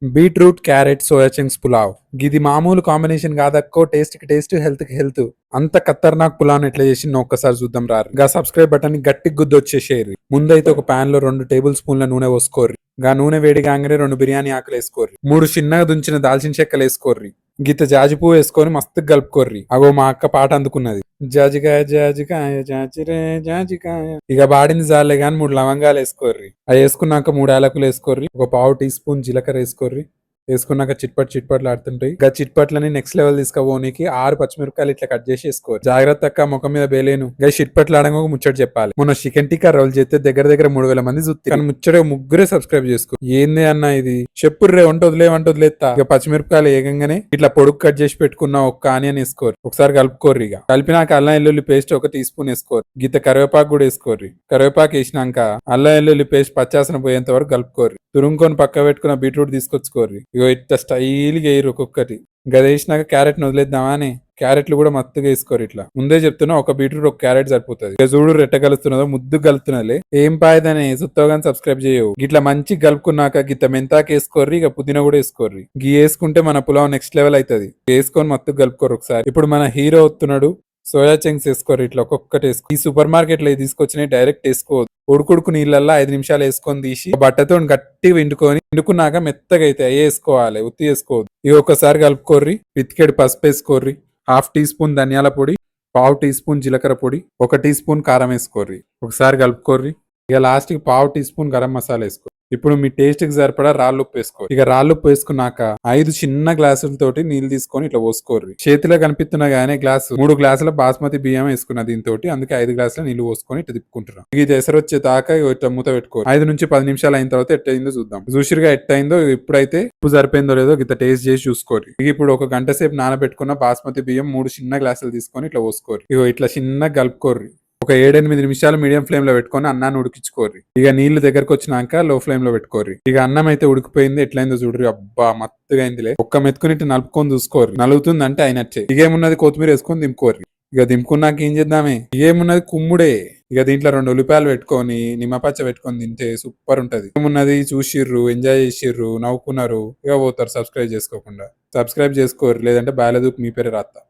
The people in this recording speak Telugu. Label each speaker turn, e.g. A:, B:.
A: Beetroot, carrot, soya chunks pulao. గిది మామూలు కాంబినేషన్ కాదక్కో. టేస్ట్ కి టేస్ట్, హెల్త్ కి హెల్త్. అంత ఖతర్నాక్ పులావ్ ఎట్లా చేసిందో ఒక్కసారి చూద్దాం రారు. గా సబ్స్క్రైబ్ బటన్ గట్టి గుద్దొచ్చేసేయరు. ముందైతే ఒక పాన్ లో 2 టేబుల్ స్పూన్ల నూనె పోసుకోర్రి. గా నూనె వేడి కాగానే 2 బిర్యానీ ఆకులు వేసుకోర్రి. 3 చిన్నగా దుంచిన దాల్చిన చెక్కలు వేసుకోర్రి. గిత్త జాజి పువ్వు వేసుకొని మస్తు కలుపుకోర్రి. అగో మా అక్క పాట అందుకున్నది. జాజికాయ జాజికాయ జాజిరే జాజికాయ. ఇక బాడింది జాలే గాని 3 లవంగాలు వేసుకోర్రి. అవి వేసుకున్నాక 3 యాలకులు వేసుకోర్రి. ఒక పావు టీ స్పూన్ జీలకర్ర వేసుకోర్రి. వేసుకున్నాక చిట్పట్లు ఆడుతుంటాయి. గా చిట్పట్లని నెక్స్ట్ లెవెల్ తీసుకోపోనీకి 6 పచ్చిమిరపకాయలు ఇట్లా కట్ చేసి వేసుకోరు. జాగ్రత్త అక్క ముఖం మీద బేలేను. గా చిట్పట్లు ఆడంగా ఒక ముచ్చట చెప్పాలి. మొన్న చికెన్ టిక్కా రోల్ చేస్తే దగ్గర 3000 మంది చూస్తే కానీ ముచ్చట ముగ్గురే సబ్స్క్రైబ్ చేసుకో. ఏంది అన్న ఇది చెప్పుర్రే వంట వదిలేత్తా. ఇక పచ్చిమిరపకాయలు ఏగంగానే ఇట్లా పొడుగు కట్ చేసి పెట్టుకున్న ఒక ఆనియన్ వేసుకోరు. ఒకసారి కలుపుకోర్రి. ఇక కలిపినాక అల్లం వెల్లుల్లి పేస్ట్ 1 టీ స్పూన్ వేసుకోరు. గీత కరివేపాకు కూడా వేసుకోర్రి. కరివేపాకు వేసినాక అల్లం వెల్లుల్లి పేస్ట్ పచ్చాసన పోయేంత వరకు కలుపుకోర్రి. తురుముకొని పక్క పెట్టుకున్న బీట్రూట్ తీసుకొచ్చుకోర్రి. ఇగో ఇట్లా స్టైల్గా వేయరు ఒక్కొక్కటి. గది వేసినాక క్యారెట్ వదిలేద్దామా అని క్యారెట్లు కూడా మత్తుగా వేసుకోరు. ఇట్లా ముందే చెప్తున్నా, ఒక బీట్రూట్ ఒక క్యారెట్ సరిపోతుంది. ఇక చూడు రెట్ట కలుస్తున్నదో ముద్దు కలుతున్నలే. ఏం పాయదని సుత్తోగాని సబ్స్క్రైబ్ చేయవు. ఇట్లా మంచి కలుపుకున్నాక గిత్త మెంతాకు వేసుకోర్రి. ఇక పుదీనా కూడా వేసుకోర్రి. గీ వేసుకుంటే మన పులావ్ నెక్స్ట్ లెవెల్ అవుతుంది. వేసుకొని మత్తు కలుపుకోరు ఒకసారి. ఇప్పుడు మన హీరో వస్తున్నాడు. సోయా చంక్స్ వేసుకోరు. ఇట్లా ఒక్కొక్కటి వేసుకో. ఈ సూపర్ మార్కెట్ లో తీసుకొచ్చినాయి డైరెక్ట్ వేసుకోవద్దు. ఉడుకుడుకు నీళ్ళల్లో 5 నిమిషాలు వేసుకొని తీసి బట్టతో గట్టి వండుకున్నాక మెత్తగా అయితే అయ్యే వేసుకోవాలి. ఉత్తి వేసుకోవద్దు. ఇవి ఒకసారి కలుపుకోర్రి. పితికెడు పసుపు వేసుకోర్రి. 1/2 టీ స్పూన్ ధనియాల పొడి, పావు టీ స్పూన్ జీలకర్ర పొడి, 1 టీ స్పూన్ కారం వేసుకోర్రి. ఒకసారి కలుపుకోర్రి. ఇక లాస్ట్ కి పావు టీ స్పూన్ గరం మసాలా వేసుకో. ఇప్పుడు మీ టేస్ట్ కి సరిపడా రాళ్ళుప్పు వేసుకో. ఇక రాళ్ళుప్పు వేసుకున్నాక 5 చిన్న గ్లాసులతోటి నీళ్లు తీసుకొని ఇట్లా పోసుకోర్రి. చేతిలో కనిపిస్తున్నా గానే 3 గ్లాసుల బాస్మతి బియ్యం వేసుకున్న దీంతో, అందుకే 5 గ్లాసుల నీళ్లు పోసుకొని ఇట్లా తిప్పుకుంటున్నాం. ఇది ఎసరు వచ్చే దాకా ఇట్లా మూత పెట్టుకో. 5 నుంచి 10 నిమిషాలు అయిన తర్వాత ఎట్టయిందో చూద్దాం. చూసిరుగా ఎట్టయిందో. ఇప్పుడైతే ఉప్పు సరిపోయిందో లేదో గిత్త టేస్ట్ చేసి చూసుకోర్రి. ఇక ఇప్పుడు 1 గంట సేపు నానబెట్టుకున్న బాస్మతి బియ్యం 3 చిన్న గ్లాసులు తీసుకొని ఇట్లా పోసుకోర్రి. ఇగో ఇట్లా చిన్న కలుపుకోర్రి. ఒక 7-8 నిమిషాలు మీడియం ఫ్లేమ్ లో పెట్టుకొని అన్నాన్ని ఉడికించుకోర్రి. ఇక నీళ్లు దగ్గరకు వచ్చినాక లో ఫ్లేమ్ లో పెట్టుకోర్రి. ఇక అన్నం అయితే ఉడికిపోయింది. ఎట్లయిందో చూడ్రి. అబ్బా మత్తుగా అయిందిలే. ఒక్క మెతుకుని ఇట్లా నలుపుకొని చూసుకోర్రి. నలుగుతుంది అంటే అయినట్టే. ఇకేమున్నది, కొత్తిమీర వేసుకొని దింపుకోర్రి. ఇక దింపుకున్నాక ఏం చేద్దామే, ఇకేమున్నది కుమ్ముడే. ఇక దీంట్లో 2 ఉల్లిపాయలు పెట్టుకొని నిమ్మపచ్చ పెట్టుకొని తింటే సూపర్ ఉంటది. ఏమున్నది, చూసిర్రు, ఎంజాయ్ చేసిర్రు, నవ్వుకున్నారు, ఇక పోతారు సబ్స్క్రైబ్ చేసుకోకుండా. సబ్స్క్రైబ్ చేసుకోర్రి, లేదంటే బాలేదూకు మీ పేరే రాస్తా.